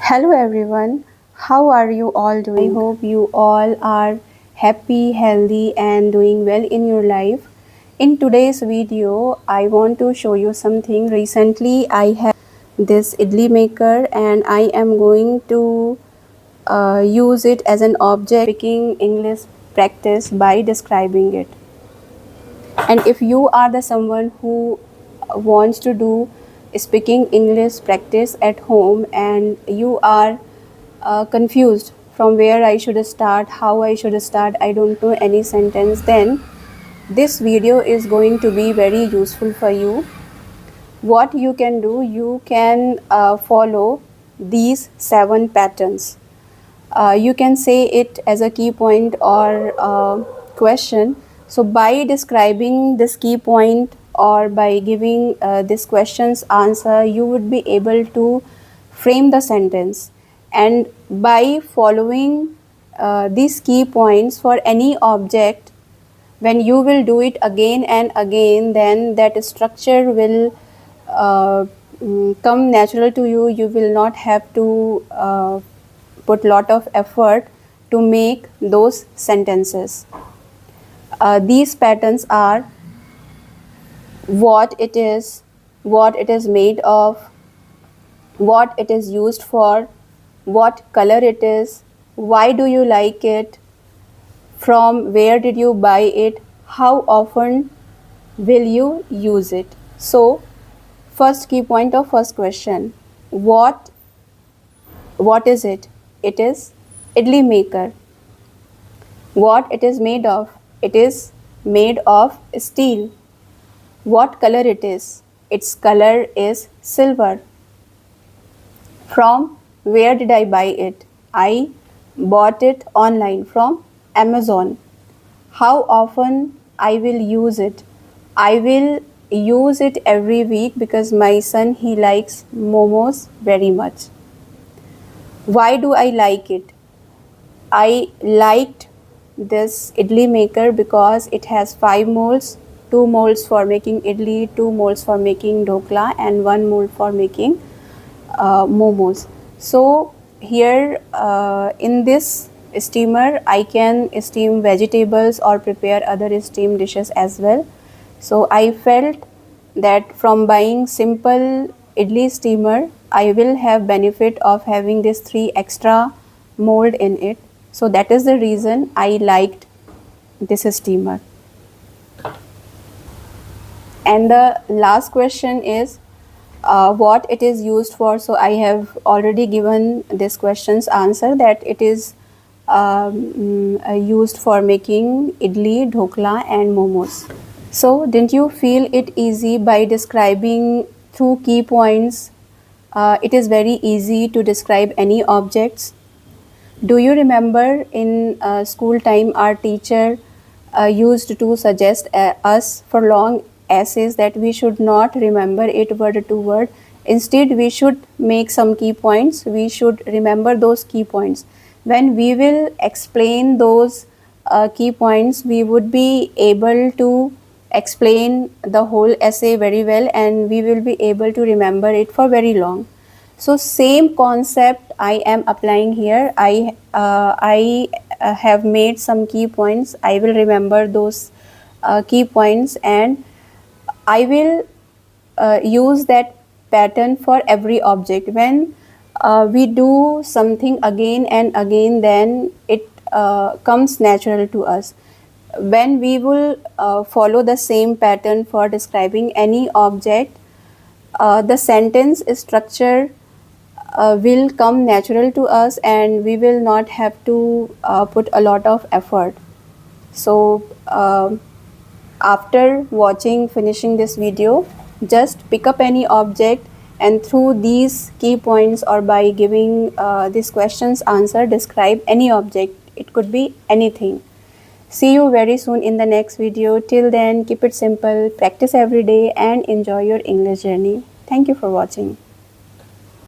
Hello everyone, how are you all doing? I hope you all are happy, healthy, and doing well in your life. In today's video, I want to show you something. Recently, I have this idli maker and I am going to use it as an object speaking English practice by describing it. And if you are the someone who wants to do speaking English practice at home and you are confused from where I should start, how I should start, I don't know any sentence, then this video is going to be very useful for you. What you can do, you can follow these 7 patterns. You can say it as a key point or question. So by describing this key point or by giving this question's answer, you would be able to frame the sentence. And by following these key points for any object, when you will do it again and again, then that structure will come natural to you. You will not have to put lot of effort to make those sentences. These patterns are what it is made of, what it is used for, what color it is, why do you like it, from where did you buy it, how often will you use it. So first key point of first question, what is it? It is idli maker. What it is made of? It is made of steel. What color it is? Its color is silver. From where did I buy it? I bought it online from Amazon. How often I will use it? I will use it every week because my son, he likes momos very much. Why do I like it? I liked this idli maker because it has 5 molds, 2 molds for making idli, 2 molds for making dhokla, and 1 mold for making momos. So here in this steamer, I can steam vegetables or prepare other steam dishes as well. So I felt that from buying simple idli steamer, I will have benefit of having this 3 extra mold in it. So that is the reason I liked this steamer. And the last question is what it is used for. So I have already given this question's answer, that it is used for making idli, dhokla and momos. So didn't you feel it easy by describing through key points? It is very easy to describe any objects. Do you remember in school time our teacher used to suggest us for long essays that we should not remember it word to word. Instead, we should make some key points. We should remember those key points. When we will explain those key points, we would be able to explain the whole essay very well and we will be able to remember it for very long. So same concept I am applying here. I have made some key points. I will remember those key points and I will use that pattern for every object. When we do something again and again, then it comes natural to us. When we will follow the same pattern for describing any object, the sentence structure will come natural to us and we will not have to put a lot of effort. So after finishing this video, just pick up any object and through these key points or by giving this question's answer, describe any object. It could be anything. See you very soon in the next video. Till then, keep it simple, practice every day and enjoy your English journey. Thank you for watching.